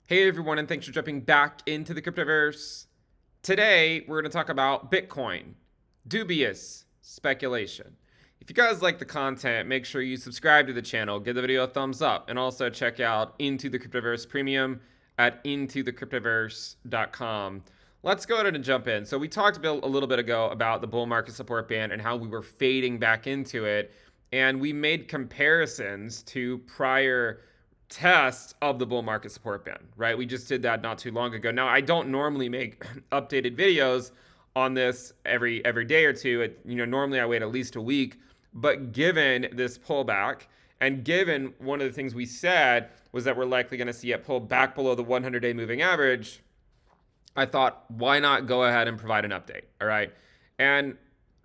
Hey everyone, and thanks for jumping back into the Cryptoverse. Today, we're going to talk about Bitcoin, dubious speculation. If you guys like the content, make sure you subscribe to the channel, give the video a thumbs up, and also check out Into the Cryptoverse Premium at intothecryptoverse.com. Let's go ahead and jump in. So we talked a little bit ago about the bull market support band and how we were fading back into it, and we made comparisons to prior test of the bull market support band, right? We just did that not too long ago. Now, I don't normally make updated videos on this every day or two. Normally I wait at least a week, but given this pullback and given one of the things we said was that we're likely going to see it pull back below the 100-day moving average, I thought, why not go ahead and provide an update, all right? And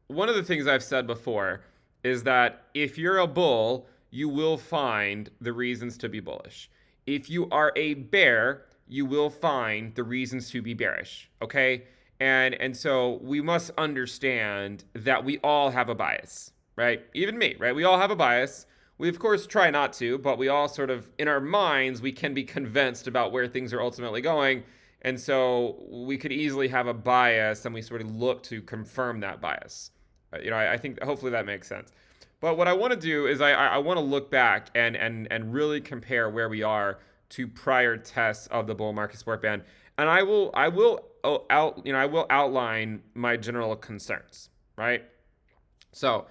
one of the things I've said before is that if you're a bull, you will find the reasons to be bullish. If you are a bear, you will find the reasons to be bearish, okay? And so we must understand that we all have a bias, right? Even me, right? We all have a bias. We of course try not to, but we all sort of in our minds we can be convinced about where things are ultimately going. And so we could easily have a bias and we sort of look to confirm that bias. I think hopefully that makes sense. But what I want to do is I want to look back and really compare where we are to prior tests of the bull market support band, and I will outline my general concerns, right? So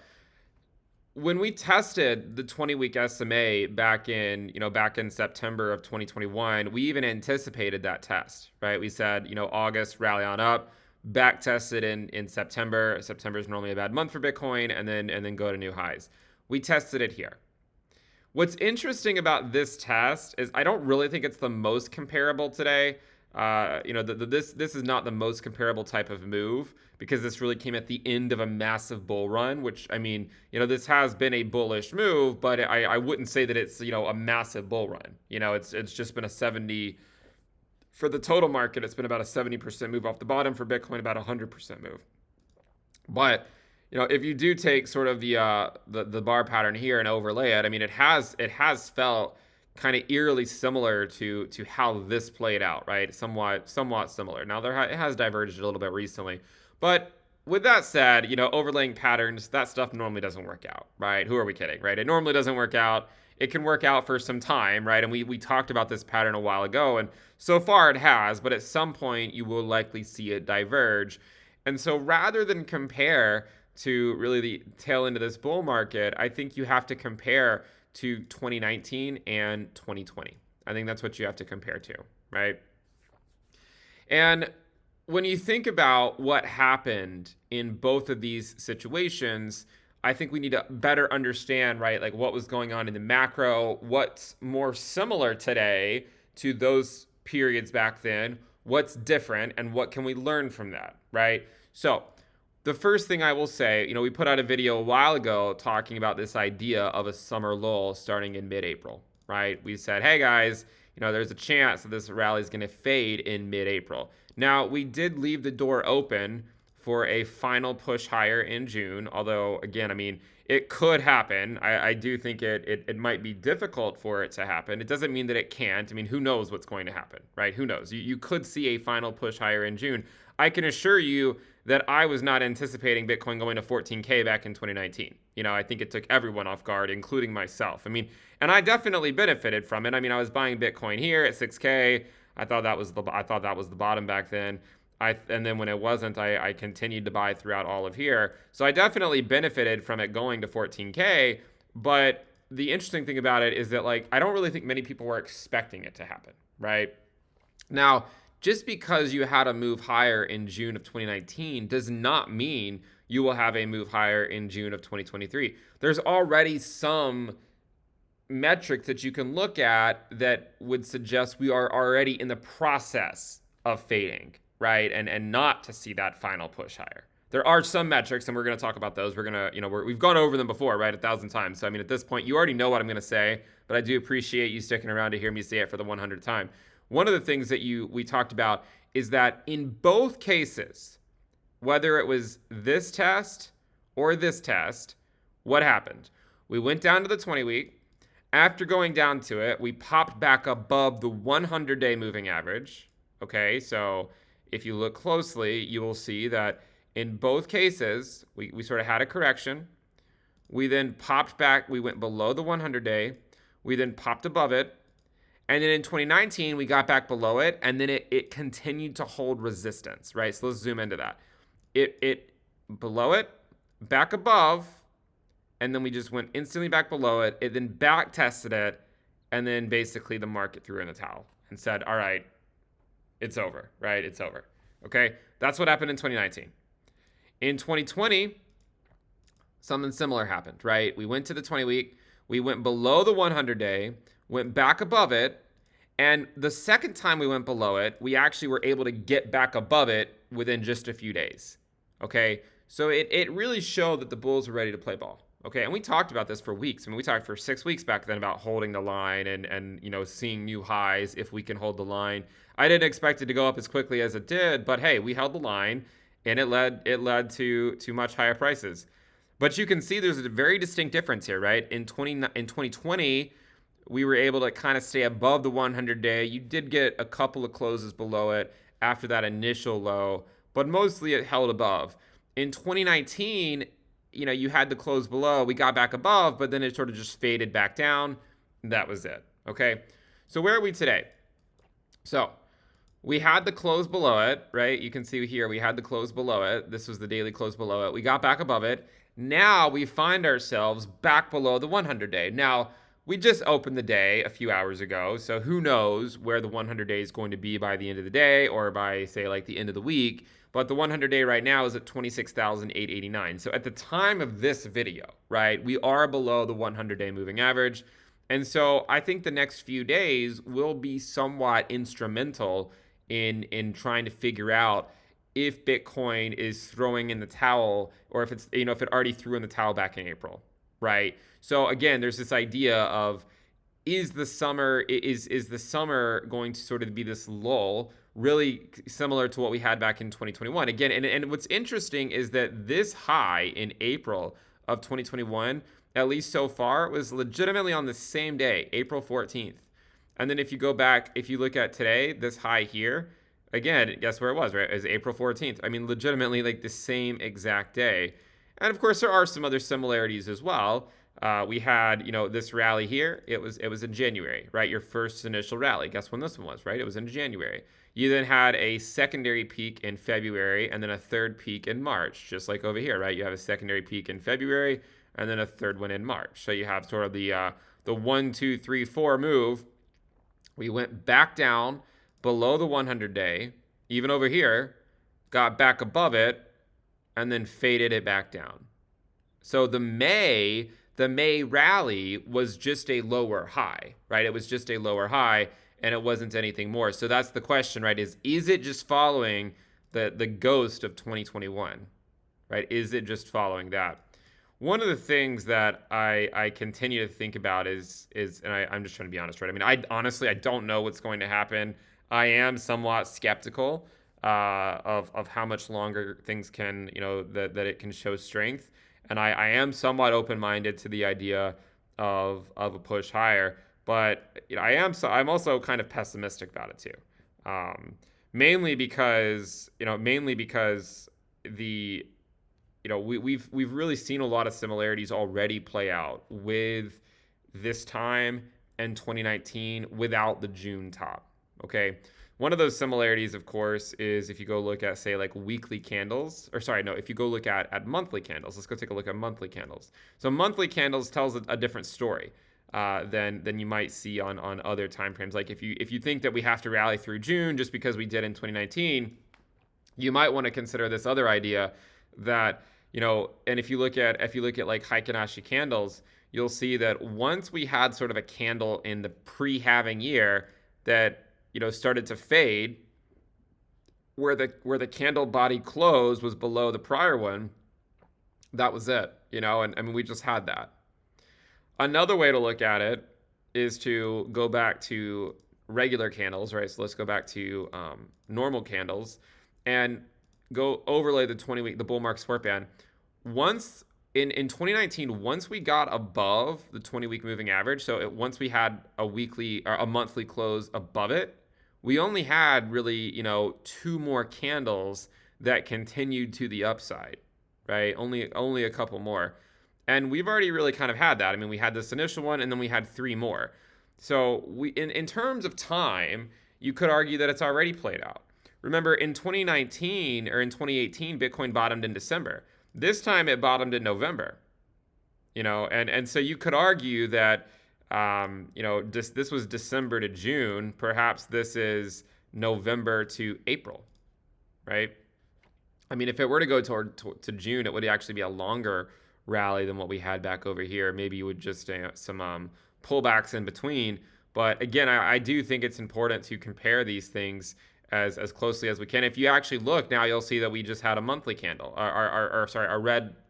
when we tested the 20-week SMA back in September of 2021, we even anticipated that test, right? We said, August rally on up, back tested in September. September is normally a bad month for Bitcoin, and then go to new highs. We tested it here. What's interesting about this test is I don't really think it's the most comparable today. This is not the most comparable type of move because this really came at the end of a massive bull run, which, this has been a bullish move, but I wouldn't say that it's, a massive bull run. It's just been a 70, for the total market, it's been about a 70% move off the bottom. For Bitcoin, about a 100% move. But if you do take sort of the bar pattern here and overlay it, it has felt kind of eerily similar to how this played out, right? Somewhat similar. Now it has diverged a little bit recently, but with that said, overlaying patterns, that stuff normally doesn't work out, right? Who are we kidding, right? It normally doesn't work out. It can work out for some time, right? And we talked about this pattern a while ago, and so far it has, but at some point you will likely see it diverge. And so rather than compare to really the tail end of this bull market, I think you have to compare to 2019 and 2020. I think that's what you have to compare to, right? And when you think about what happened in both of these situations, I think we need to better understand, right, like what was going on in the macro, what's more similar today to those periods back then, what's different, and what can we learn from that, right? So the first thing I will say, we put out a video a while ago talking about this idea of a summer lull starting in mid-April, right? We said, hey guys, there's a chance that this rally is going to fade in mid-April. Now, we did leave the door open for a final push higher in June, although, again, it could happen. I do think it might be difficult for it to happen. It doesn't mean that it can't. Who knows what's going to happen, right? Who knows? You could see a final push higher in June. I can assure you that I was not anticipating Bitcoin going to 14K back in 2019. I think it took everyone off guard, including myself. And I definitely benefited from it. I was buying Bitcoin here at 6K. I thought that was the bottom back then. And then when it wasn't, I continued to buy throughout all of here. So I definitely benefited from it going to 14K. But the interesting thing about it is that, I don't really think many people were expecting it to happen, right? Now, just because you had a move higher in June of 2019 does not mean you will have a move higher in June of 2023. There's already some metrics that you can look at that would suggest we are already in the process of fading, right? And not to see that final push higher. There are some metrics, and we're going to talk about those. We're going to, we've gone over them before, right? 1,000 times. So, at this point, you already know what I'm going to say, but I do appreciate you sticking around to hear me say it for the 100th time. One of the things that we talked about is that in both cases, whether it was this test or this test, what happened? We went down to the 20-week, After going down to it, we popped back above the 100-day moving average. Okay, so if you look closely, you will see that in both cases, we sort of had a correction. We then popped back, we went below the 100-day. We then popped above it. And then in 2019, we got back below it, and then it continued to hold resistance, right? So let's zoom into that. It below it, back above, and then we just went instantly back below it. It then back tested it, and then basically the market threw in the towel and said, all right, it's over, right? It's over. Okay, that's what happened in 2019. In 2020, something similar happened, right? We went to the 20 week, we went below the 100-day, went back above it, and the second time we went below it, we actually were able to get back above it within just a few days. Okay, so it really showed that the bulls were ready to play ball. Okay, and we talked about this for weeks. I mean, we talked for 6 weeks back then about holding the line and seeing new highs if we can hold the line. I didn't expect it to go up as quickly as it did, but hey, we held the line, and it led to much higher prices. But you can see there's a very distinct difference here, right? In 2020, we were able to kind of stay above the 100-day. You did get a couple of closes below it after that initial low, but mostly it held above. In 2019, you had the close below. We got back above, but then it sort of just faded back down. That was it. Okay. So where are we today? So we had the close below it, right? You can see here we had the close below it. This was the daily close below it. We got back above it. Now we find ourselves back below the 100-day. Now, we just opened the day a few hours ago, so who knows where the 100-day is going to be by the end of the day or by, say, like the end of the week. But the 100-day right now is at 26,889. So at the time of this video, right, we are below the 100-day moving average. And so I think the next few days will be somewhat instrumental in trying to figure out if Bitcoin is throwing in the towel or if it's, if it already threw in the towel back in April, right? So again, there's this idea of is the summer going to sort of be this lull, really similar to what we had back in 2021? Again, and what's interesting is that this high in April of 2021, at least so far, was legitimately on the same day, April 14th. And then if you go back, if you look at today, this high here, again, guess where it was, right? It was April 14th. I mean, legitimately like the same exact day. And of course, there are some other similarities as well. We had, this rally here. It was in January, right? Your first initial rally. Guess when this one was, right? It was in January. You then had a secondary peak in February and then a third peak in March, just like over here, right? You have a secondary peak in February and then a third one in March. So you have sort of the 1, 2, 3, 4 move. We went back down below the 100-day, even over here, got back above it, and then faded it back down. So the May rally was just a lower high, right? It was just a lower high, and it wasn't anything more. So that's the question, right? Is it just following the ghost of 2021, right? Is it just following that? One of the things that I continue to think about is I'm just trying to be honest, right? I mean, I honestly don't know what's going to happen. I am somewhat skeptical of how much longer things can, that it can show strength. And I am somewhat open-minded to the idea of a push higher, but I'm also kind of pessimistic about it too. Mainly because the we've really seen a lot of similarities already play out with this time and 2019 without the June top. Okay. One of those similarities, of course, is if you go look at, say, like weekly candles, if you go look at monthly candles. Let's go take a look at monthly candles. So monthly candles tells a different story than you might see on other time frames. Like if you think that we have to rally through June just because we did in 2019, you might want to consider this other idea that, and if you look at like Heikin-Ashi candles, you'll see that once we had sort of a candle in the pre-halving year that started to fade, where the candle body close was below the prior one, that was it, and I mean, we just had that. Another way to look at it is to go back to regular candles, right? So let's go back to normal candles and go overlay the 20-week, the bull market support band. Once in 2019, once we got above the 20-week moving average, so once we had a weekly or a monthly close above it, we only had really, two more candles that continued to the upside, right? Only a couple more. And we've already really kind of had that. I mean, we had this initial one and then we had three more. So in terms of time, you could argue that it's already played out. Remember, in 2019 or in 2018, Bitcoin bottomed in December. This time it bottomed in November. And so you could argue that this was December to June. Perhaps this is November to April, right? I mean, if it were to go to June, it would actually be a longer rally than what we had back over here. Maybe you would just some pullbacks in between. But again, I do think it's important to compare these things as closely as we can. If you actually look now, you'll see that we just had a monthly candle.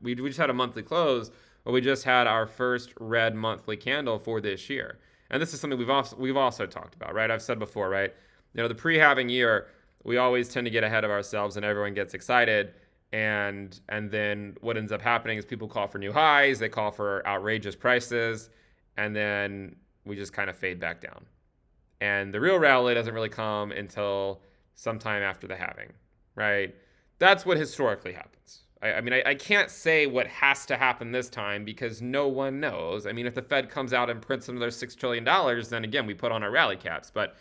We just had a monthly close, but we just had our first red monthly candle for this year. And this is something we've also talked about, right? I've said before, right? The pre-halving year, we always tend to get ahead of ourselves and everyone gets excited. And then what ends up happening is people call for new highs, they call for outrageous prices, and then we just kind of fade back down. And the real rally doesn't really come until sometime after the halving, right? That's what historically happens. I can't say what has to happen this time because no one knows. I mean, if the Fed comes out and prints another $6 trillion, then again, we put on our rally caps. But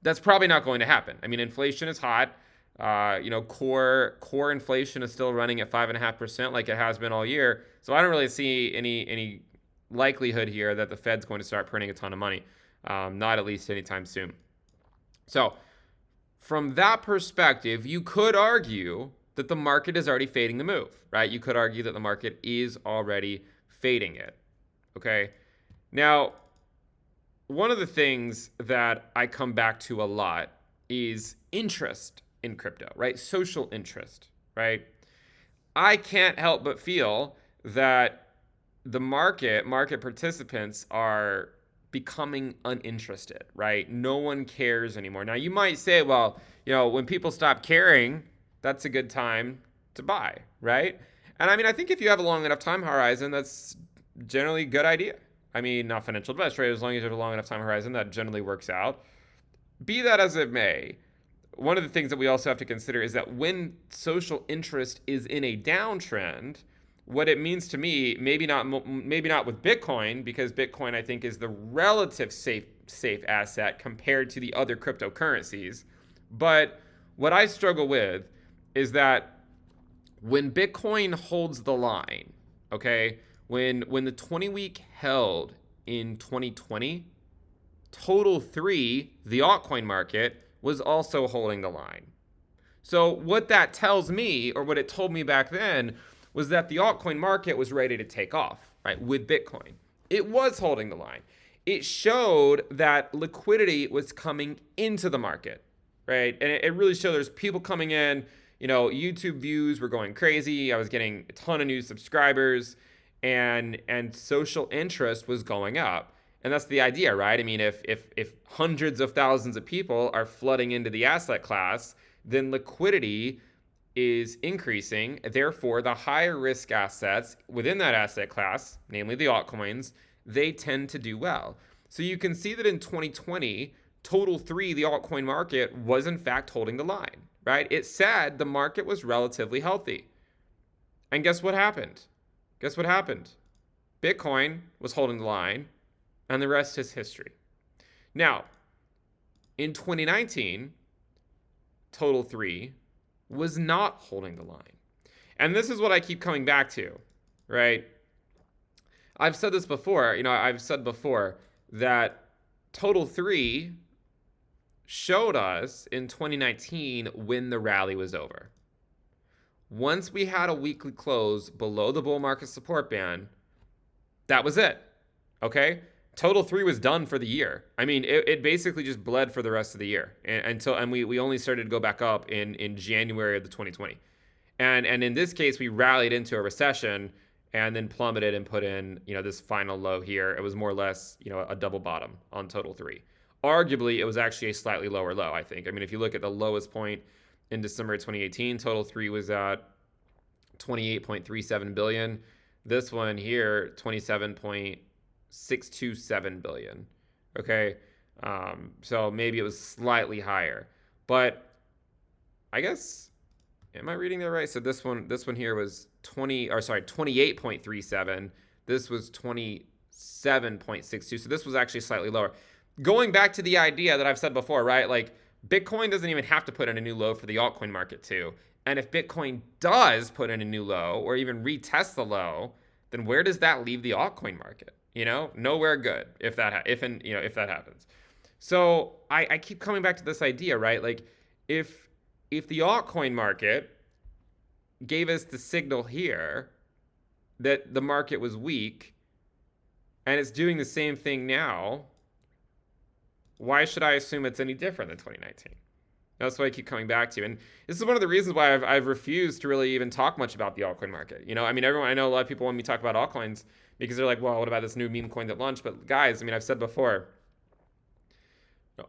that's probably not going to happen. I mean, inflation is hot. Core inflation is still running at 5.5% like it has been all year. So I don't really see any likelihood here that the Fed's going to start printing a ton of money. Not at least anytime soon. So from that perspective, you could argue that the market is already fading the move, right? You could argue that the market is already fading it, okay? Now, one of the things that I come back to a lot is interest in crypto, right? Social interest, right? I can't help but feel that the market participants are becoming uninterested, right? No one cares anymore. Now, you might say, well, when people stop caring, that's a good time to buy, right? And I mean, I think if you have a long enough time horizon, that's generally a good idea. I mean, not financial advice, right? As long as you have a long enough time horizon, that generally works out. Be that as it may, one of the things that we also have to consider is that when social interest is in a downtrend, what it means to me, maybe not with Bitcoin, because Bitcoin I think is the relative safe asset compared to the other cryptocurrencies. But what I struggle with is that when Bitcoin holds the line, okay, when the 20-week held in 2020, Total 3, the altcoin market, was also holding the line. So what that tells me, or what it told me back then, was that the altcoin market was ready to take off, right, with Bitcoin. It was holding the line. It showed that liquidity was coming into the market, right? And it really showed there's people coming in, YouTube views were going crazy. I was getting a ton of new subscribers, and social interest was going up. And that's the idea, right? I mean, if hundreds of thousands of people are flooding into the asset class, then liquidity is increasing. Therefore, the higher risk assets within that asset class, namely the altcoins, they tend to do well. So you can see that in 2020, Total 3, the altcoin market, was in fact holding the line, right? It said the market was relatively healthy. And guess what happened? Bitcoin was holding the line, and the rest is history. Now, in 2019, Total 3 was not holding the line. And this is what I keep coming back to, right? I've said this before, that Total 3 showed us in 2019 when the rally was over. Once we had a weekly close below the bull market support band, that was it, okay? Total 3 was done for the year. I mean, it basically just bled for the rest of the year and we only started to go back up in January of the 2020. And in this case, we rallied into a recession and then plummeted and put in, this final low here. It was more or less, a double bottom on Total 3. Arguably, it was actually a slightly lower low, I think. I mean, if you look at the lowest point in December 2018, Total 3 was at 28.37 billion. This one here, 27.627 billion. Okay. So maybe it was slightly higher, but I guess, am I reading that right? So this one here was 28.37. This was 27.62. So this was actually slightly lower. Going back to the idea that I've said before, right? Like Bitcoin doesn't even have to put in a new low for the altcoin market too. And if Bitcoin does put in a new low or even retest the low, then where does that leave the altcoin market? Nowhere good if that happens. So I keep coming back to this idea, right? Like if the altcoin market gave us the signal here that the market was weak and it's doing the same thing now, why should I assume it's any different than 2019? That's what I keep coming back to. And this is one of the reasons why I've refused to really even talk much about the altcoin market. I mean, I know a lot of people want me to talk about altcoins because they're like, well, what about this new meme coin that launched? But guys, I mean, I've said before,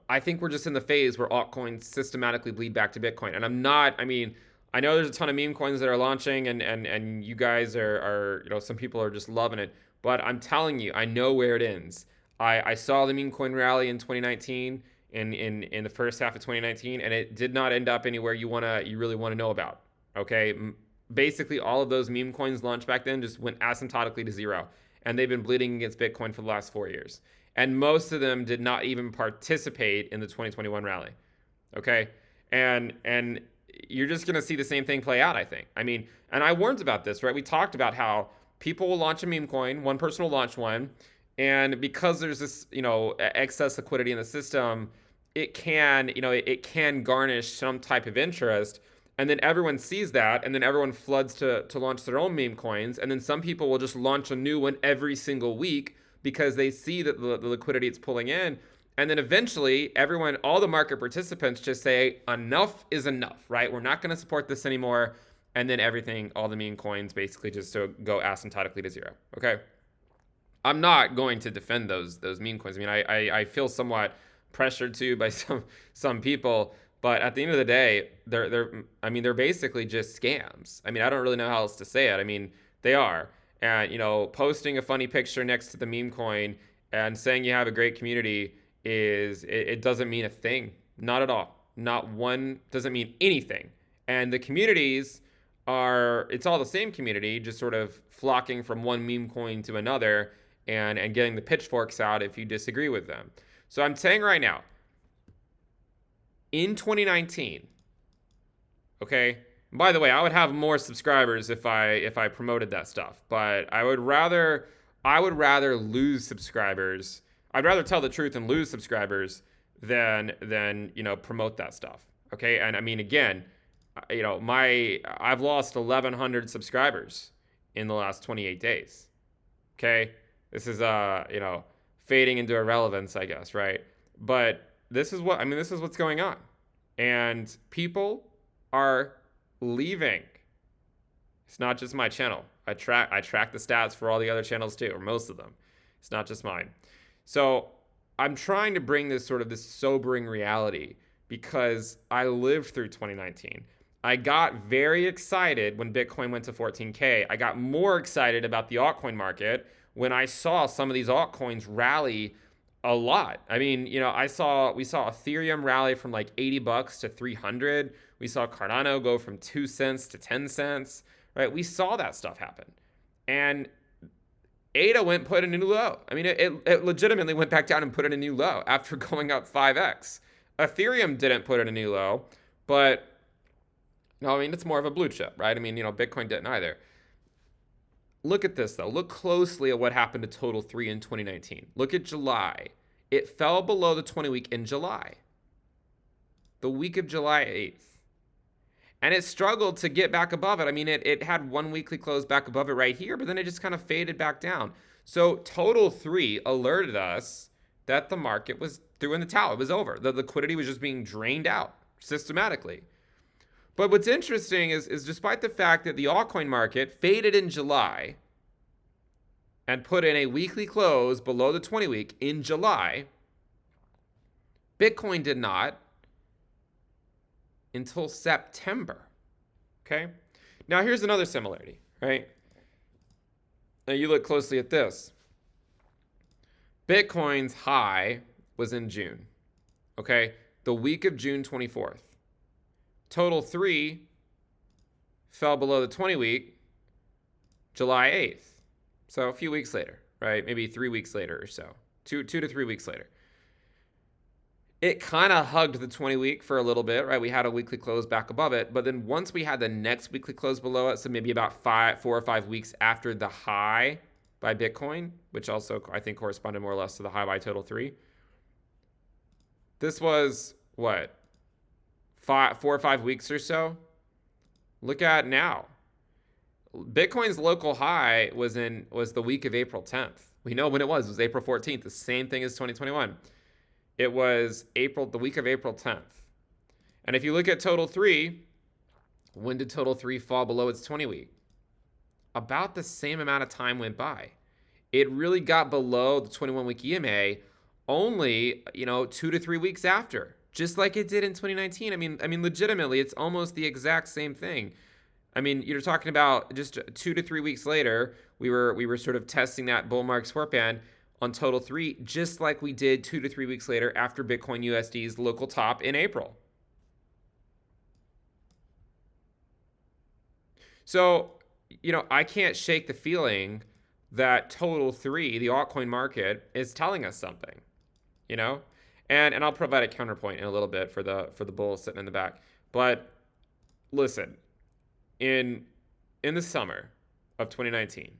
I think we're just in the phase where altcoins systematically bleed back to Bitcoin. And I know there's a ton of meme coins that are launching and you guys are some people are just loving it. But I'm telling you, I know where it ends. I saw the meme coin rally in 2019 in the first half of 2019, and it did not end up anywhere you really want to know about. Okay? Basically all of those meme coins launched back then just went asymptotically to zero. And they've been bleeding against Bitcoin for the last 4 years. And most of them did not even participate in the 2021 rally. Okay? And you're just going to see the same thing play out, I think. I mean, and I warned about this, right? We talked about how people will launch a meme coin, one person will launch one, and because there's this, excess liquidity in the system, it can garnish some type of interest, and then everyone sees that, and then everyone floods to launch their own meme coins, and then some people will just launch a new one every single week because they see that the liquidity it's pulling in. And then eventually, all the market participants just say, enough is enough, right? We're not going to support this anymore. And then all the meme coins basically just go asymptotically to zero, okay? I'm not going to defend those meme coins. I mean, I feel somewhat pressured to by some people, but at the end of the day, they're basically just scams. I mean, I don't really know how else to say it. I mean, they are. And posting a funny picture next to the meme coin and saying you have a great community it doesn't mean a thing. Not at all. Not one, doesn't mean anything. And the communities it's all the same community, just sort of flocking from one meme coin to another and getting the pitchforks out if you disagree with them. So I'm saying right now, in 2019, okay, and by the way, I would have more subscribers if I promoted that stuff, but I would rather lose subscribers. I'd rather tell the truth and lose subscribers than promote that stuff. Okay, and I mean, again, I've lost 1,100 subscribers in the last 28 days. Okay, this is fading into irrelevance, I guess, right? But this is what's going on, and people are leaving. It's not just my channel. I track the stats for all the other channels too, or most of them. It's not just mine. So I'm trying to bring this sobering reality because I lived through 2019. I got very excited when Bitcoin went to 14K. I got more excited about the altcoin market when I saw some of these altcoins rally a lot. I mean, we saw Ethereum rally from like $80 to 300. We saw Cardano go from 2 cents to 10 cents, right? We saw that stuff happen. And ADA went and put in a new low. I mean, it legitimately went back down and put in a new low after going up 5x. Ethereum didn't put in a new low, but no, I mean, it's more of a blue chip, right? I mean, Bitcoin didn't either. Look at this, though. Look closely at what happened to Total 3 in 2019. Look at July. It fell below the 20-week in July. The week of July 8th. And it struggled to get back above it. I mean, it had one weekly close back above it right here, but then it just kind of faded back down. So Total 3 alerted us that the market was threw in the towel. It was over. The liquidity was just being drained out systematically. But what's interesting is despite the fact that the altcoin market faded in July and put in a weekly close below the 20-week in July, Bitcoin did not until September. Okay? Now here's another similarity, right? Now you look closely at this. Bitcoin's high was in June. Okay? The week of June 24th. Total 3 fell below the 20 week July 8th. So a few weeks later, right? Maybe 3 weeks later or so. 2 to 3 weeks later. It kind of hugged the 20 week for a little bit, right? We had a weekly close back above it, but then once we had the next weekly close below it, so maybe about 4 or 5 weeks after the high by Bitcoin, which also I think corresponded more or less to the high by total 3. This was what, 4 or 5 weeks or so. Look at now. Bitcoin's local high was the week of April 10th. We know when it was April 14th, the same thing as 2021. It was the week of April 10th. And if you look at total 3, when did total 3 fall below its 20 week? About the same amount of time went by. It really got below the 21 week EMA only, 2 to 3 weeks after, just like it did in 2019. I mean, legitimately, it's almost the exact same thing. I mean, you're talking about just 2 to 3 weeks later, we were sort of testing that bull market support band on total 3, just like we did 2 to 3 weeks later after Bitcoin USD's local top in April. So, I can't shake the feeling that total 3, the altcoin market, is telling us something, and I'll provide a counterpoint in a little bit for the bull sitting in the back. But listen, in the summer of 2019,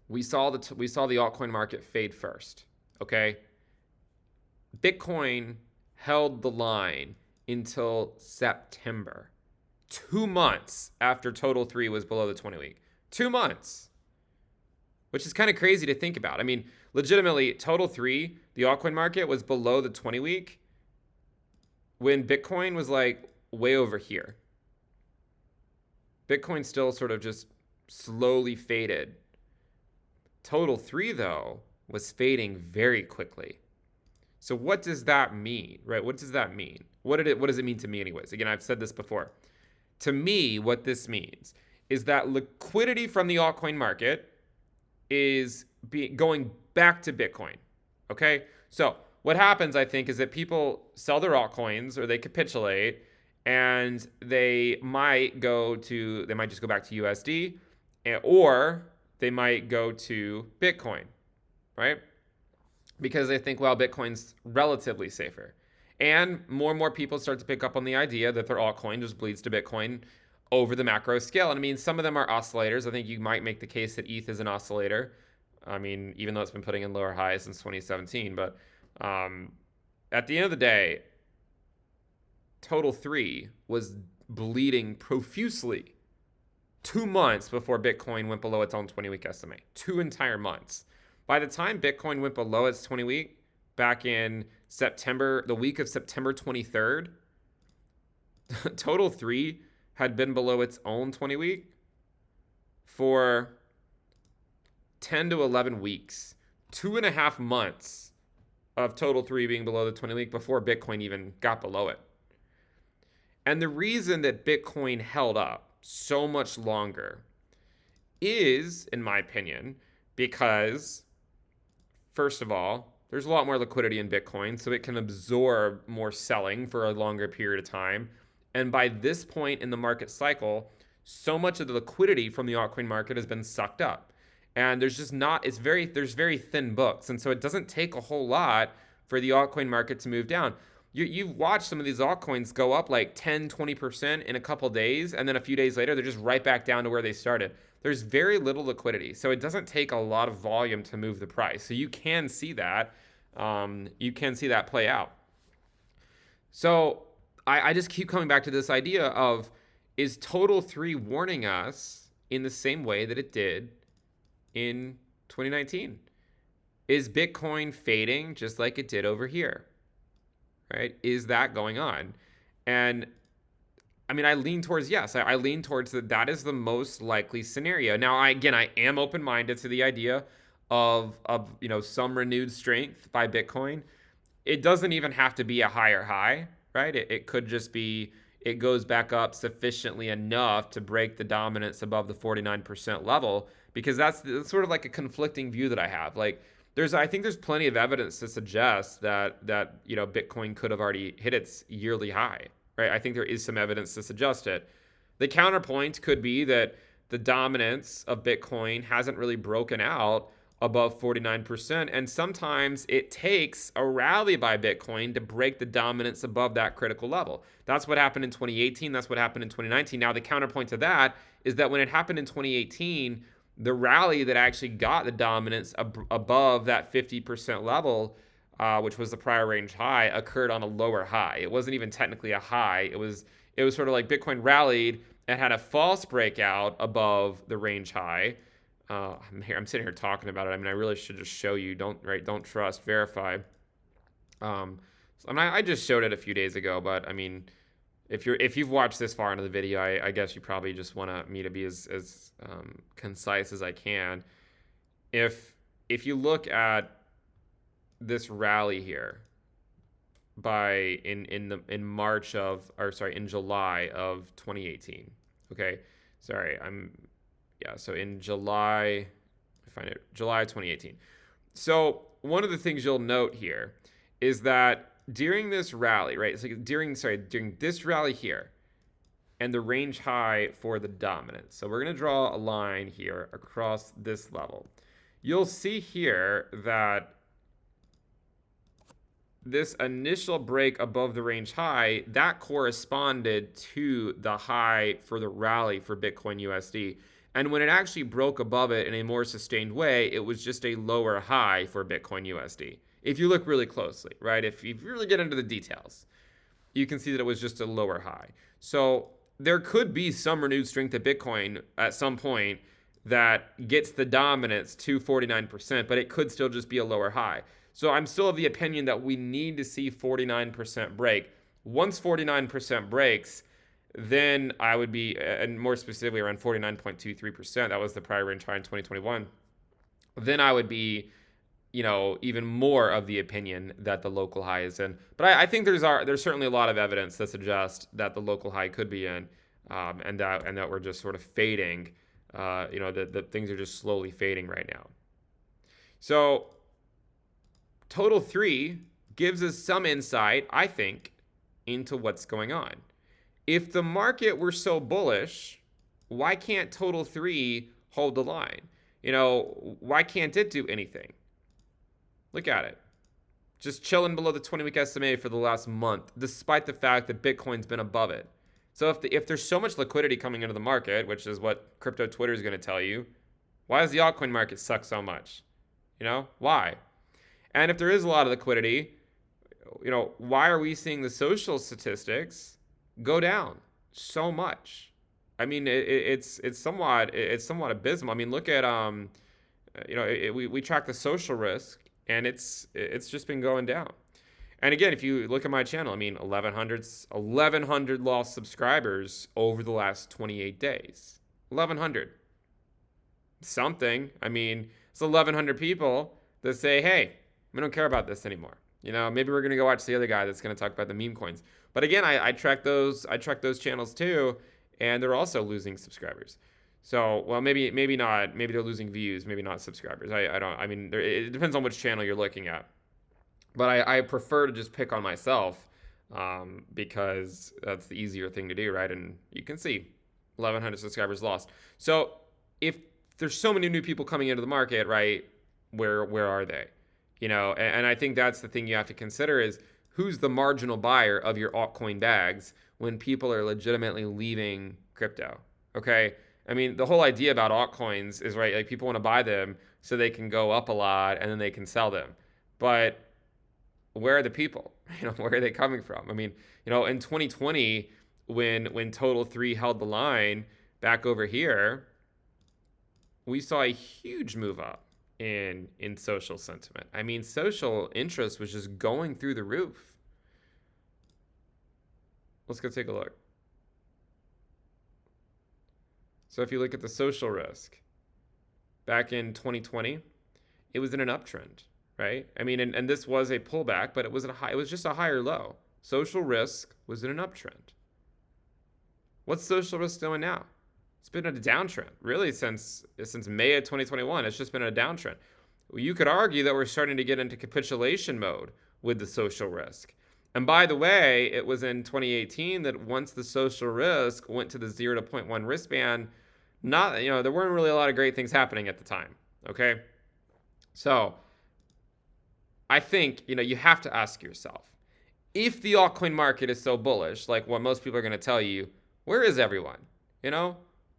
we saw the altcoin market fade first. Okay, Bitcoin held the line until September, 2 months after total 3 was below the 20 week. 2 months, which is kind of crazy to think about. I mean, legitimately, total 3, the altcoin market was below the 20 week when Bitcoin was like way over here. Bitcoin still sort of just slowly faded. Total 3, though, was fading very quickly. So what does that mean, right? What does that mean? What does it mean to me anyways? Again, I've said this before. To me, what this means is that liquidity from the altcoin market is going back to Bitcoin, okay? So what happens, I think, is that people sell their altcoins or they capitulate, and they might just go back to USD, or they might go to Bitcoin, right? Because they think, well, Bitcoin's relatively safer. And more people start to pick up on the idea that their altcoin just bleeds to Bitcoin over the macro scale. And I mean, some of them are oscillators. I think you might make the case that ETH is an oscillator. I mean, even though it's been putting in lower highs since 2017. But at the end of the day, total 3 was bleeding profusely 2 months before Bitcoin went below its own 20-week SMA. 2 entire months. By the time Bitcoin went below its 20-week back in September, the week of September 23rd, total 3 had been below its own 20-week for 10 to 11 weeks. 2.5 months of total 3 being below the 20-week before Bitcoin even got below it. And the reason that Bitcoin held up so much longer is, in my opinion, because, first of all, there's a lot more liquidity in Bitcoin, so it can absorb more selling for a longer period of time. And by this point in the market cycle, so much of the liquidity from the altcoin market has been sucked up. And there's very thin books. And so it doesn't take a whole lot for the altcoin market to move down. You've watched some of these altcoins go up like 10, 20% in a couple days, and then a few days later, they're just right back down to where they started. There's very little liquidity, so it doesn't take a lot of volume to move the price. So you can see that. Play out. So I just keep coming back to this idea of, is total 3 warning us in the same way that it did in 2019? Is Bitcoin fading just like it did over here? Right? Is that going on? And I mean, I lean towards yes. I lean towards that is the most likely scenario. Now, I am open-minded to the idea of some renewed strength by Bitcoin. It doesn't even have to be a higher high, right? It could just be it goes back up sufficiently enough to break the dominance above the 49% level, because that's sort of like a conflicting view that I have. Like I think there's plenty of evidence to suggest that you know, Bitcoin could have already hit its yearly high, right? I think there is some evidence to suggest it. The counterpoint could be that the dominance of Bitcoin hasn't really broken out above 49%. And sometimes it takes a rally by Bitcoin to break the dominance above that critical level. That's what happened in 2018. That's what happened in 2019. Now, the counterpoint to that is that when it happened in 2018, the rally that actually got the dominance above that 50% level, which was the prior range high, occurred on a lower high. It wasn't even technically a high. It was sort of like Bitcoin rallied and had a false breakout above the range high. I'm sitting here talking about it. I mean, I really should just show you. Don't trust, verify. I just showed it a few days ago, but I mean, if you've watched this far into the video, I guess you probably just want me to be as concise as I can. If you look at this rally here in July of 2018. Okay, sorry, so in July, July 2018. So one of the things you'll note here is that during this rally, right? So during this rally here, and the range high for the dominance. So we're gonna draw a line here across this level. You'll see here that this initial break above the range high, that corresponded to the high for the rally for Bitcoin USD. And when it actually broke above it in a more sustained way, it was just a lower high for Bitcoin USD. If you look really closely, right? If you really get into the details, you can see that it was just a lower high. So there could be some renewed strength at Bitcoin at some point that gets the dominance to 49%, but it could still just be a lower high. So I'm still of the opinion that we need to see 49% break. Once 49% breaks, then I would be, and more specifically around 49.23%, that was the prior range high in 2021, then I would be, you know, even more of the opinion that the local high is in. But I think there's certainly a lot of evidence that suggests that the local high could be in, and that we're just sort of fading, you know, that things are just slowly fading right now. So Total 3 gives us some insight, I think, into what's going on. If the market were so bullish, why can't Total 3 hold the line? You know, why can't it do anything? Look at it. Just chilling below the 20-week SMA for the last month, despite the fact that Bitcoin's been above it. So if there's so much liquidity coming into the market, which is what crypto Twitter is going to tell you, why does the altcoin market suck so much? You know, why? And if there is a lot of liquidity, you know, why are we seeing the social statistics go down so much? I mean, it's somewhat abysmal. I mean, look at you know, we track the social risk, and it's just been going down. And again, if you look at my channel, I mean, 1,100 lost subscribers over the last 28 days. 1,100. Something. I mean, it's 1,100 people that say, hey, we don't care about this anymore. You know, maybe we're gonna go watch the other guy that's gonna talk about the meme coins. But again, I track those channels too, and they're also losing subscribers. So, well, maybe not. Maybe they're losing views, maybe not subscribers. I mean, it depends on which channel you're looking at. But I prefer to just pick on myself, because that's the easier thing to do, right? And you can see 1,100 subscribers lost. So if there's so many new people coming into the market, right, where are they? You know, and I think that's the thing you have to consider is who's the marginal buyer of your altcoin bags when people are legitimately leaving crypto, okay? I mean, the whole idea about altcoins is, right, like people want to buy them so they can go up a lot and then they can sell them. But where are the people? You know, where are they coming from? I mean, you know, in 2020, when Total 3 held the line back over here, we saw a huge move up in social sentiment. I mean, social interest was just going through the roof. Let's go take a look. So if you look at the social risk, back in 2020, it was in an uptrend, right? I mean, and this was a pullback, but it was just a higher low. Social risk was in an uptrend. What's social risk doing now? It's been a downtrend, really, since May of 2021. It's just been a downtrend. You could argue that we're starting to get into capitulation mode with the social risk. And by the way, it was in 2018 that once the social risk went to the 0 to 0.1 risk band, there weren't really a lot of great things happening at the time. Okay, so I think you have to ask yourself, if the altcoin market is so bullish, like what most people are going to tell you, where is everyone?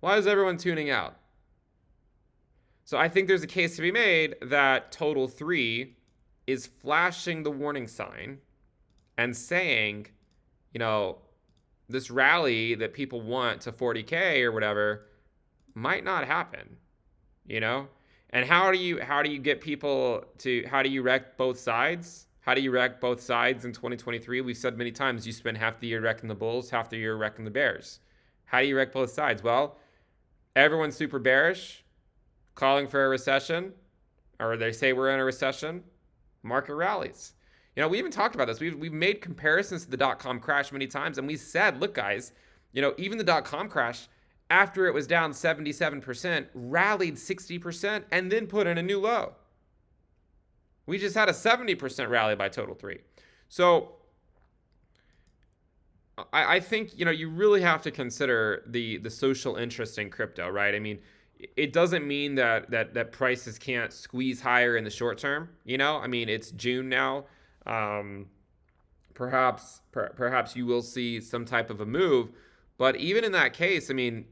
Why is everyone tuning out? So I think there's a case to be made that Total 3 is flashing the warning sign and saying, this rally that people want to 40K or whatever might not happen, And how do you get people to, how do you wreck both sides? How do you wreck both sides in 2023? We've said many times, you spend half the year wrecking the bulls, half the year wrecking the bears. How do you wreck both sides? Well, everyone's super bearish, calling for a recession, or they say we're in a recession, market rallies. We even talked about this. We've made comparisons to the dot-com crash many times, and we said, look, guys, even the dot-com crash, after it was down 77%, rallied 60%, and then put in a new low. We just had a 70% rally by Total 3. So I think, you really have to consider the social interest in crypto, right? I mean, it doesn't mean that prices can't squeeze higher in the short term. I mean, it's June now. Perhaps you will see some type of a move, but even in that case, I mean,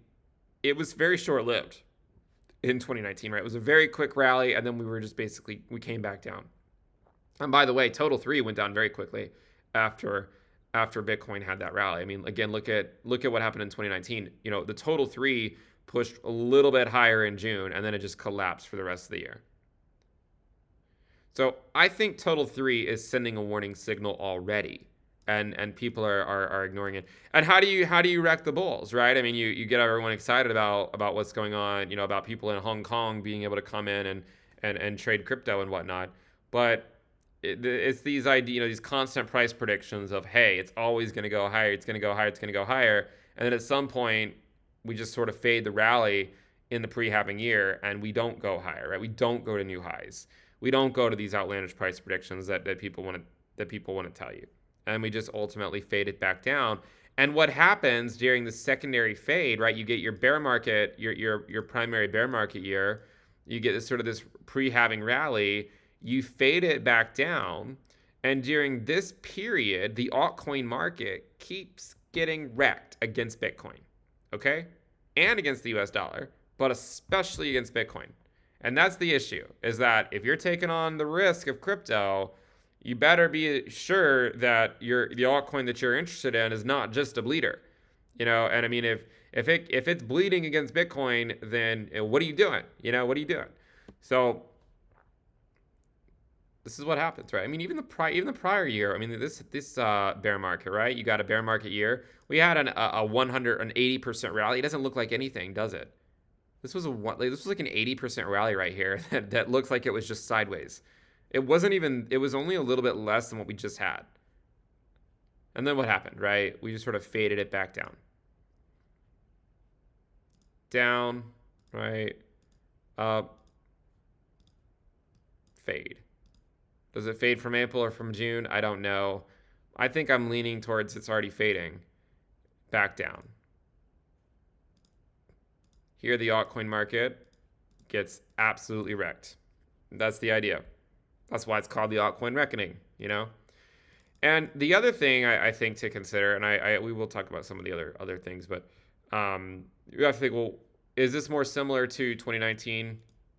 it was very short-lived in 2019, right? It was a very quick rally, and then we came back down. And by the way, Total 3 went down very quickly after Bitcoin had that rally. I mean, again, look at what happened in 2019. The Total 3 pushed a little bit higher in June, and then it just collapsed for the rest of the year. So I think Total 3 is sending a warning signal already, and people are ignoring it. And how do you wreck the bulls, right? I mean, you get everyone excited about what's going on, about people in Hong Kong being able to come in and trade crypto and whatnot. But it's these these constant price predictions of, hey, it's always going to go higher, it's going to go higher, it's going to go higher, and then at some point we just sort of fade the rally in the pre-halving year, and we don't go higher, right? We don't go to new highs. We don't go to these outlandish price predictions that people want to tell you, and we just ultimately fade it back down. And what happens during the secondary fade, right? You get your bear market, your primary bear market year. You get this pre-halving rally. You fade it back down, and during this period, the altcoin market keeps getting wrecked against Bitcoin, okay, and against the US dollar, but especially against Bitcoin. And that's the issue, is that if you're taking on the risk of crypto, you better be sure that the altcoin that you're interested in is not just a bleeder, And I mean, if it's bleeding against Bitcoin, then what are you doing? What are you doing? So this is what happens, right? I mean, even the prior year. I mean, this bear market, right? You got a bear market year. We had an 180% rally. It doesn't look like anything, does it? This was like an 80% rally right here that looks like it was just sideways. It wasn't even. It was only a little bit less than what we just had. And then what happened, right? We just sort of faded it back down. Down, right? Up. Fade. Does it fade from April or from June? I don't know. I think I'm leaning towards it's already fading back down. Here, the altcoin market gets absolutely wrecked. That's the idea. That's why it's called the altcoin reckoning, And the other thing I think to consider, and we will talk about some of the other things, but you have to think, well, is this more similar to 2019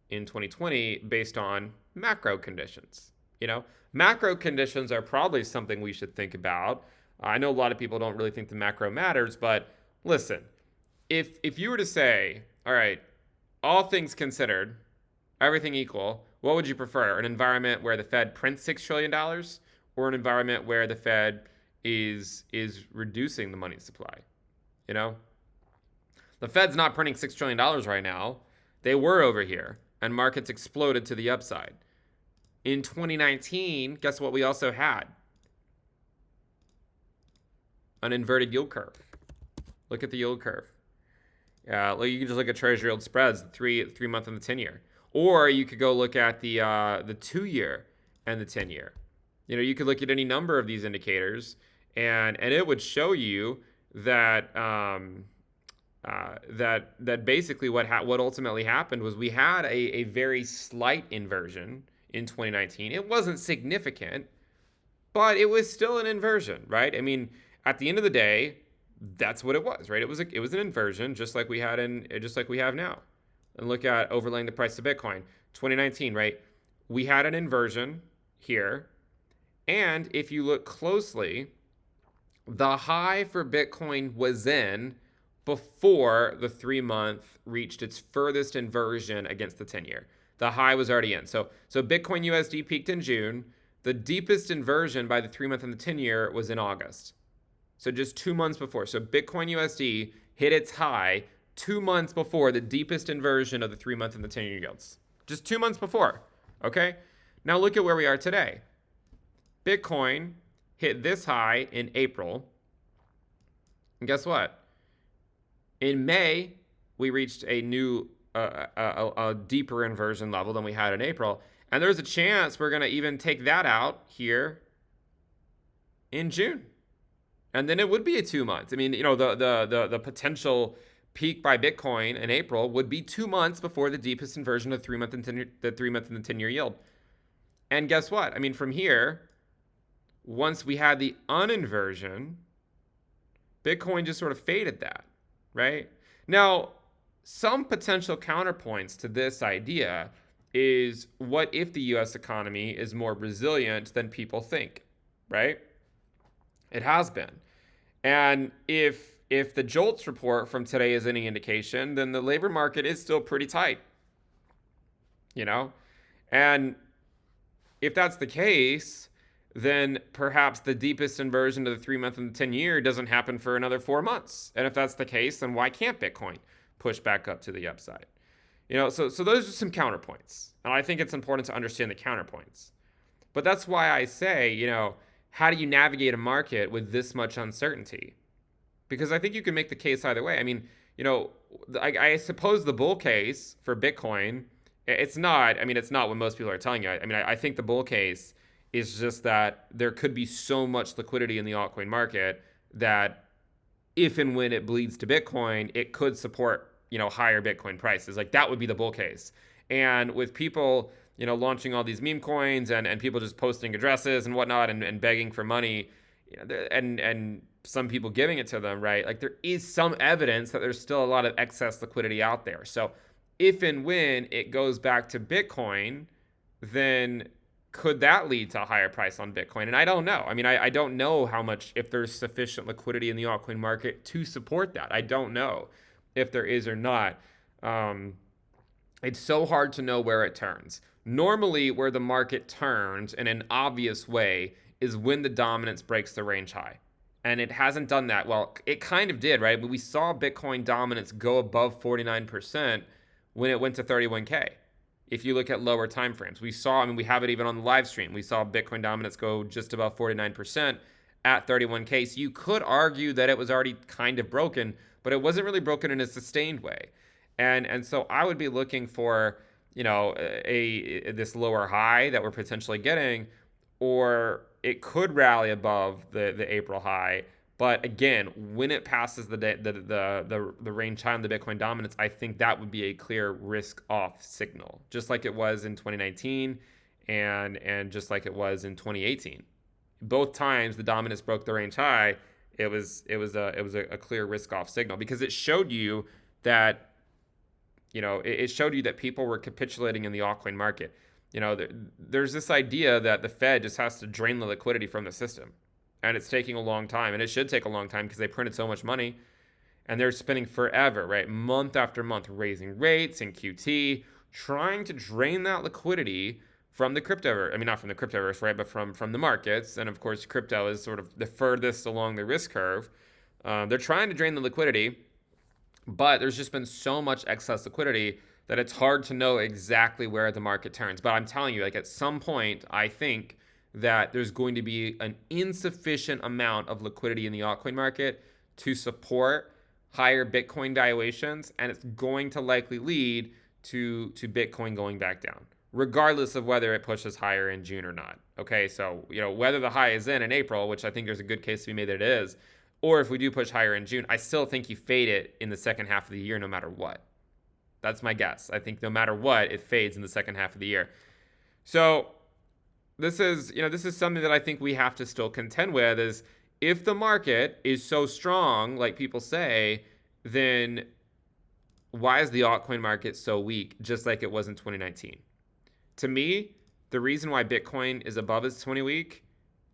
in 2020 based on macro conditions? Macro conditions are probably something we should think about. I know a lot of people don't really think the macro matters, but listen, if you were to say, all right, all things considered, everything equal, what would you prefer? An environment where the Fed prints $6 trillion, or an environment where the Fed is reducing the money supply? The Fed's not printing $6 trillion right now. They were over here, and markets exploded to the upside. In 2019, guess what we also had? An inverted yield curve. Look at the yield curve. Like you can just look at Treasury yield spreads, the 3 month and the 10 year, or you could go look at the 2 year and the 10 year. You could look at any number of these indicators, and it would show you that that basically what ultimately happened was we had a very slight inversion in 2019. It wasn't significant, but it was still an inversion, right? I mean, at the end of the day, that's what it was, right? It was an inversion, just like we have now. And look at overlaying the price of Bitcoin, 2019, right? We had an inversion here, and if you look closely, the high for Bitcoin was in before the 3 month reached its furthest inversion against the 10 year. The high was already in. So Bitcoin USD peaked in June. The deepest inversion by the 3 month and the 10 year was in August. So just 2 months before. So Bitcoin USD hit its high 2 months before the deepest inversion of the 3 month and the 10 year yields. Just 2 months before. Okay? Now look at where we are today. Bitcoin hit this high in April. And guess what? In May, we reached a new, a deeper inversion level than we had in April. And there's a chance we're going to even take that out here in June. And then it would be a 2 months. I mean, the potential peak by Bitcoin in April would be 2 months before the deepest inversion of 3 month and 10-year, the 3 month and the 10 year yield. And guess what? I mean, from here, once we had the uninversion, Bitcoin just sort of faded that, right? Now, some potential counterpoints to this idea is, what if the US economy is more resilient than people think, right? It has been. And if the JOLTS report from today is any indication, then the labor market is still pretty tight. And if that's the case, then perhaps the deepest inversion of the 3 month and the 10 year doesn't happen for another 4 months. And if that's the case, then why can't Bitcoin push back up to the upside? So those are some counterpoints. And I think it's important to understand the counterpoints. But that's why I say, how do you navigate a market with this much uncertainty? Because I think you can make the case either way. I mean, I suppose the bull case for Bitcoin, it's not what most people are telling you. I mean, I think the bull case is just that there could be so much liquidity in the altcoin market that if and when it bleeds to Bitcoin, it could support, higher Bitcoin prices. Like, that would be the bull case. And with people, launching all these meme coins and people just posting addresses and whatnot and begging for money, and some people giving it to them, right? Like, there is some evidence that there's still a lot of excess liquidity out there. So if and when it goes back to Bitcoin, then could that lead to a higher price on Bitcoin? And I don't know. I mean, I don't know how much, if there's sufficient liquidity in the altcoin market to support that. I don't know if there is or not. It's so hard to know where it turns. Normally, where the market turns in an obvious way is when the dominance breaks the range high. And it hasn't done that. Well, it kind of did, right? But we saw Bitcoin dominance go above 49% when it went to 31K. If you look at lower time frames, we have it even on the live stream. We saw Bitcoin dominance go just above 49% at 31K. So you could argue that it was already kind of broken, but it wasn't really broken in a sustained way. And so I would be looking for, this lower high that we're potentially getting, or it could rally above the April high. But again, when it passes the range high on the Bitcoin dominance, I think that would be a clear risk off signal, just like it was in 2019 and just like it was in 2018. Both times the dominance broke the range high, it was a clear risk off signal, because it showed you that it showed you that people were capitulating in the altcoin market. There's this idea that the Fed just has to drain the liquidity from the system. And it's taking a long time. And it should take a long time because they printed so much money. And they're spending forever, right? Month after month, raising rates and QT, trying to drain that liquidity from the cryptoverse. I mean, not from the cryptoverse, right? But from the markets. And of course, crypto is sort of the furthest along the risk curve. They're trying to drain the liquidity. But there's just been so much excess liquidity that it's hard to know exactly where the market turns. But I'm telling you, like, at some point, I think that there's going to be an insufficient amount of liquidity in the altcoin market to support higher Bitcoin valuations, and it's going to likely lead to Bitcoin going back down, regardless of whether it pushes higher in June or not. Okay, so whether the high is in April, which I think there's a good case to be made that it is, or if we do push higher in June, I still think you fade it in the second half of the year no matter what. That's my guess. I think no matter what, it fades in the second half of the year. So this is something that I think we have to still contend with, is if the market is so strong, like people say, then why is the altcoin market so weak, just like it was in 2019? To me, the reason why Bitcoin is above its 20-week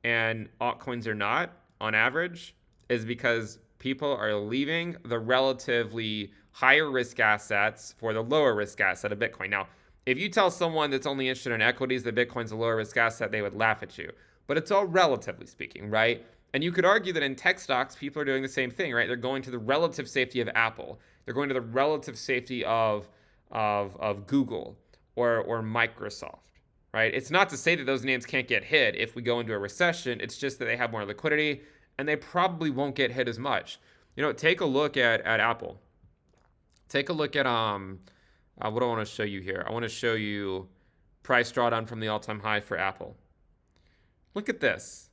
and altcoins are not, on average, is because people are leaving the relatively higher risk assets for the lower risk asset of Bitcoin. Now, if you tell someone that's only interested in equities that Bitcoin's a lower risk asset, they would laugh at you. But it's all relatively speaking, right? And you could argue that in tech stocks, people are doing the same thing, right? They're going to the relative safety of Apple. They're going to the relative safety of Google or Microsoft, right? It's not to say that those names can't get hit if we go into a recession. It's just that they have more liquidity and they probably won't get hit as much. Take a look at Apple. Take a look at what do I want to show you here? I want to show you price drawdown from the all-time high for Apple. Look at this.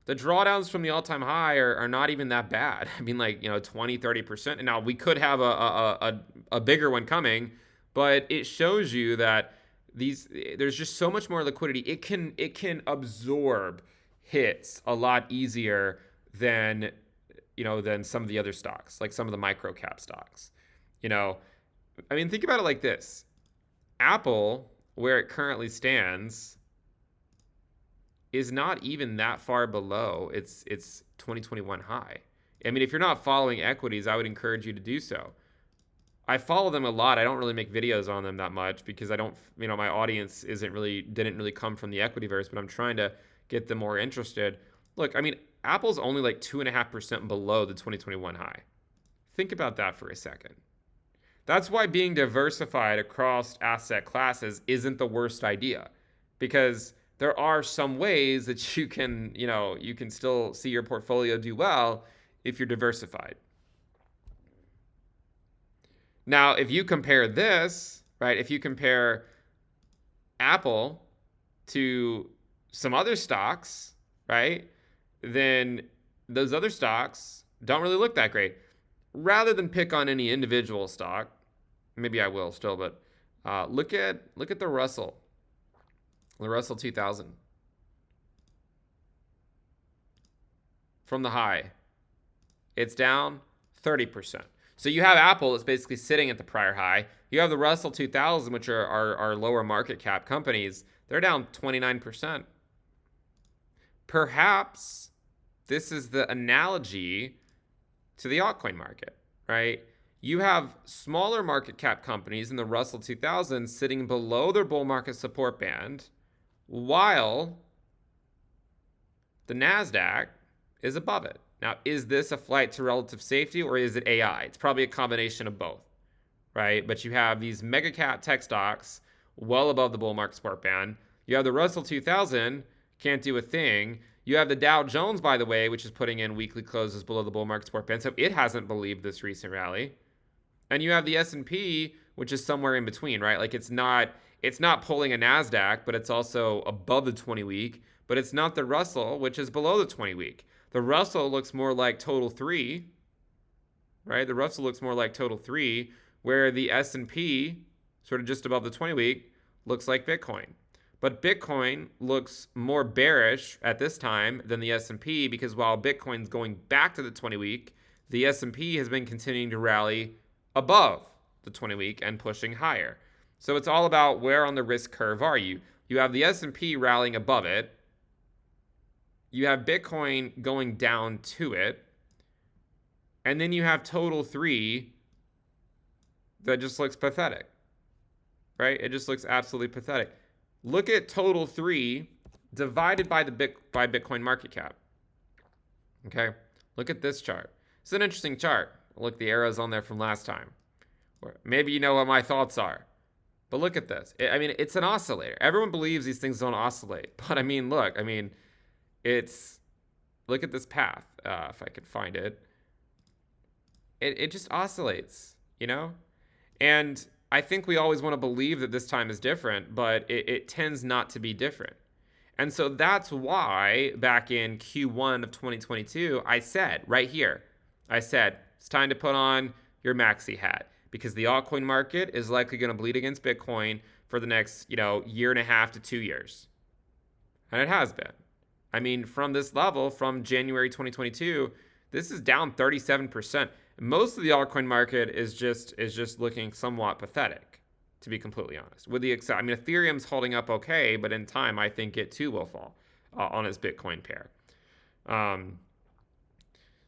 The drawdowns from the all-time high are not even that bad. I mean, 20, 30%. And now we could have a bigger one coming, but it shows you that there's just so much more liquidity. It can absorb hits a lot easier than some of the other stocks, like some of the micro cap stocks. I mean, think about it like this. Apple, where it currently stands, is not even that far below its 2021 high. I mean, if you're not following equities, I would encourage you to do so. I follow them a lot. I don't really make videos on them that much because I don't, my audience didn't really come from the Equityverse, but I'm trying to get them more interested. Look, I mean, Apple's only 2.5% below the 2021 high. Think about that for a second. That's why being diversified across asset classes isn't the worst idea, because there are some ways that you can still see your portfolio do well if you're diversified. Now, if you compare this, right, if you compare Apple to some other stocks, right, then those other stocks don't really look that great. Rather than pick on any individual stock, maybe I will still, but look at the Russell 2000 from the high. It's down 30%. So you have Apple that's basically sitting at the prior high. You have the Russell 2000, which are lower market cap companies. They're down 29%. Perhaps this is the analogy to the altcoin market, right? You have smaller market cap companies in the Russell 2000 sitting below their bull market support band, while the NASDAQ is above it. Now, is this a flight to relative safety or is it AI? It's probably a combination of both, right? But you have these mega cap tech stocks well above the bull market support band. You have the Russell 2000, can't do a thing. You have the Dow Jones, by the way, which is putting in weekly closes below the bull market support band, so it hasn't believed this recent rally. And you have the S&P, which is somewhere in between, right? It's not pulling a NASDAQ, but it's also above the 20-week. But it's not the Russell, which is below the 20-week. The Russell looks more like total 3, right? The Russell looks more like total 3, where the S&P, sort of just above the 20-week, looks like Bitcoin. But Bitcoin looks more bearish at this time than the S&P, because while Bitcoin's going back to the 20-week, the S&P has been continuing to rally above the 20-week and pushing higher. So it's all about where on the risk curve are you. You have the S&P rallying above it. You have Bitcoin going down to it. And then you have total 3 that just looks pathetic, right? It just looks absolutely pathetic. Look at total 3 divided by Bitcoin market cap. Okay, look at this chart. It's an interesting chart. Look, the arrows on there from last time. Or maybe you know what my thoughts are. But look at this. It's an oscillator. Everyone believes these things don't oscillate. But look, look at this path, if I could find it. it just oscillates, you know? And I think we always want to believe that this time is different, but it tends not to be different. And so that's why back in Q1 of 2022, I said right here, I said, it's time to put on your maxi hat because the altcoin market is likely going to bleed against Bitcoin for the next, year and a half to 2 years. And it has been. I mean, from this level, from January 2022, this is down 37%. Most of the altcoin market is just looking somewhat pathetic, to be completely honest. With the exception, I mean, Ethereum's holding up okay, but in time, I think it too will fall on its Bitcoin pair. Um,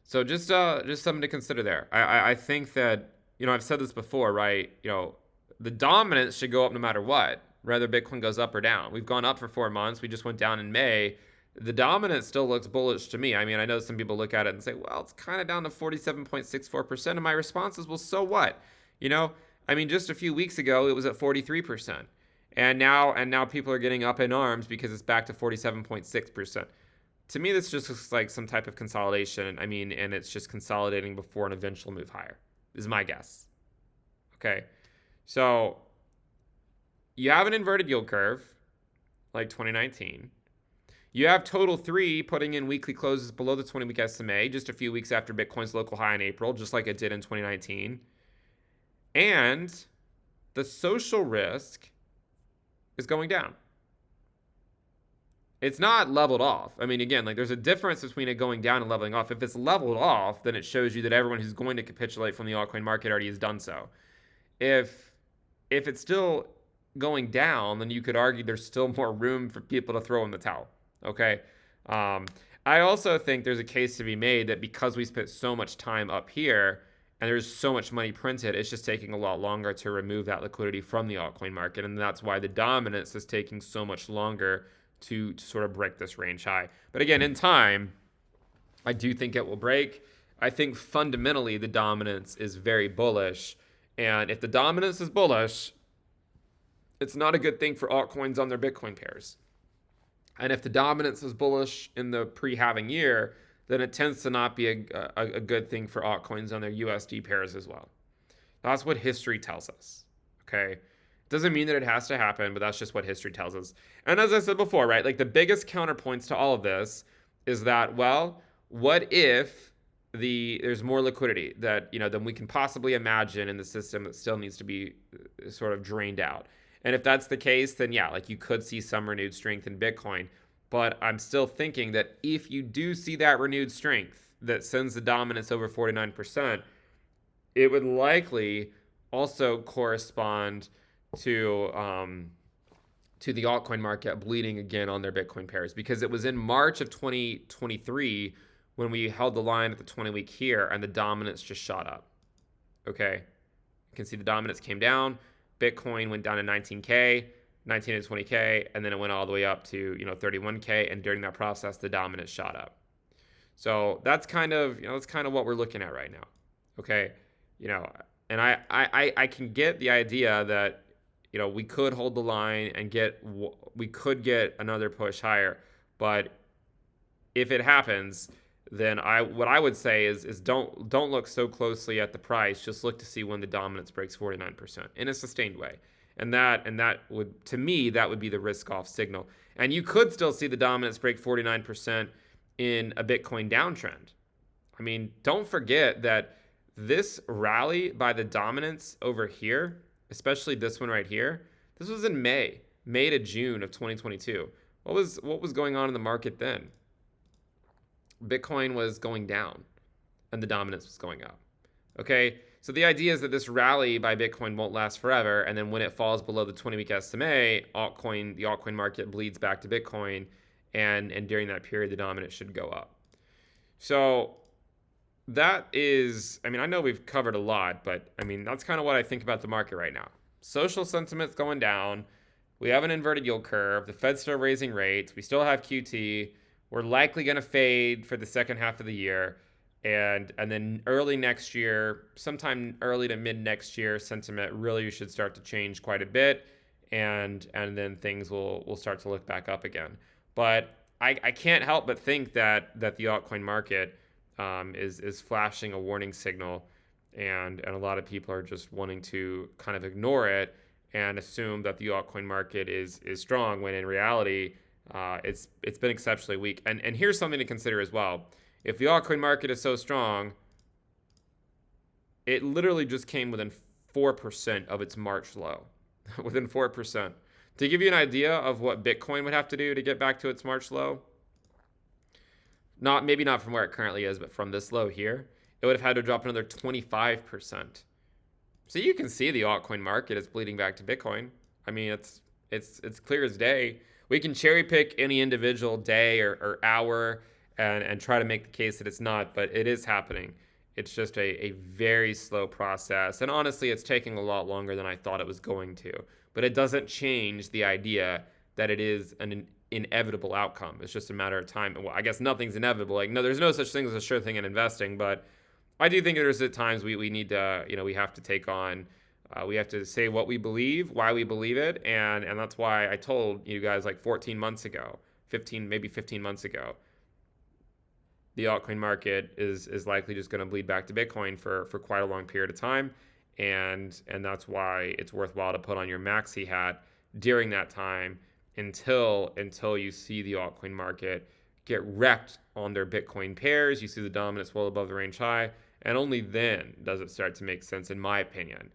so just something to consider there. I think that I've said this before, right? The dominance should go up no matter what, whether Bitcoin goes up or down. We've gone up for 4 months. We just went down in May. The dominance still looks bullish to me. I mean, I know some people look at it and say, well, it's kind of down to 47.64%. And my response is, well, so what? I mean, just a few weeks ago, it was at 43%. And now people are getting up in arms because it's back to 47.6%. To me, this just looks like some type of consolidation. I mean, and it's just consolidating before an eventual move higher, is my guess. Okay. So you have an inverted yield curve like 2019. You have Total 3 putting in weekly closes below the 20-week SMA just a few weeks after Bitcoin's local high in April, just like it did in 2019. And the social risk is going down. It's not leveled off. I mean, again, like there's a difference between it going down and leveling off. If it's leveled off, then it shows you that everyone who's going to capitulate from the altcoin market already has done so. If it's still going down, then you could argue there's still more room for people to throw in the towel. Okay. I also think there's a case to be made that because we spent so much time up here and there's so much money printed, it's just taking a lot longer to remove that liquidity from the altcoin market. And that's why the dominance is taking so much longer to sort of break this range high. But again, in time, I do think it will break. I think fundamentally the dominance is very bullish. And if the dominance is bullish, it's not a good thing for altcoins on their Bitcoin pairs. And if the dominance is bullish in the pre-halving year, then it tends to not be a good thing for altcoins on their USD pairs as well. That's what history tells us. Okay. Doesn't mean that it has to happen, but that's just what history tells us. And as I said before, right, like the biggest counterpoints to all of this is that, well, what if there's more liquidity that, than we can possibly imagine in the system that still needs to be sort of drained out? And if that's the case, then yeah, like you could see some renewed strength in Bitcoin. But I'm still thinking that if you do see that renewed strength that sends the dominance over 49%, it would likely also correspond to the altcoin market bleeding again on their Bitcoin pairs, because it was in March of 2023 when we held the line at the 20-week here and the dominance just shot up. Okay, you can see the dominance came down. Bitcoin went down to 19K, 19 to 20K, and then it went all the way up to 31K, and during that process the dominance shot up. So that's kind of what we're looking at right now. Okay, and I can get the idea that we could hold the line and we could get another push higher, but if it happens, then what I would say is don't look so closely at the price. Just look to see when the dominance breaks 49% in a sustained way, and that would, to me, that would be the risk off signal. And you could still see the dominance break 49% in a Bitcoin downtrend. I mean, don't forget that this rally by the dominance over here, especially this one right here, this was in May to June of 2022. What was going on in the market then? Bitcoin was going down and the dominance was going up. Okay, so the idea is that this rally by Bitcoin won't last forever, and then when it falls below the 20-week SMA, the altcoin market bleeds back to Bitcoin, and during that period, the dominance should go up. So that is, I mean, I know we've covered a lot, but I mean, that's kind of what I think about the market right now. Social sentiment's going down. We have an inverted yield curve. The Fed's still raising rates. We still have QT. We're likely going to fade for the second half of the year. And then early next year, sometime early to mid next year, sentiment really should start to change quite a bit. And then things will start to look back up again. But I can't help but think that the altcoin market is flashing a warning signal and a lot of people are just wanting to kind of ignore it and assume that the altcoin market is strong when in reality it's been exceptionally weak. And here's something to consider as well. If the altcoin market is so strong, it literally just came within 4% of its March low. Within 4%. To give you an idea of what Bitcoin would have to do to get back to its March low, maybe not from where it currently is, but from this low here, it would have had to drop another 25%. So you can see the altcoin market is bleeding back to Bitcoin. I mean, it's clear as day. We can cherry pick any individual day or hour and try to make the case that it's not, but it is happening. It's just a very slow process. And honestly, it's taking a lot longer than I thought it was going to. But it doesn't change the idea that it is an inevitable outcome. It's just a matter of time. Well, I guess nothing's inevitable. Like, no, there's no such thing as a sure thing in investing. But I do think there's at times we need to, we have to take on, we have to say what we believe, why we believe it. And that's why I told you guys like 14 months ago, 15 months ago, the altcoin market is likely just going to bleed back to Bitcoin for quite a long period of time. And that's why it's worthwhile to put on your maxi hat during that time until you see the altcoin market get wrecked on their Bitcoin pairs. You see the dominance well above the range high, and only then does it start to make sense, in my opinion,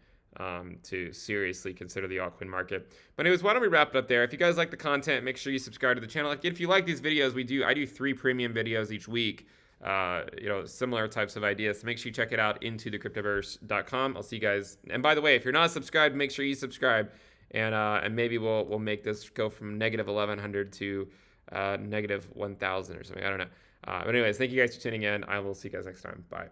to seriously consider the altcoin market. But anyways, why don't we wrap it up there? If you guys like the content, make sure you subscribe to the channel. If you like these videos, I do 3 premium videos each week. Similar types of ideas. So make sure you check it out into thecryptoverse.com. I'll see you guys. And by the way, if you're not subscribed, make sure you subscribe, and maybe we'll make this go from negative 1100 to negative 1000 or something. I don't know. But anyways, thank you guys for tuning in. I will see you guys next time. Bye.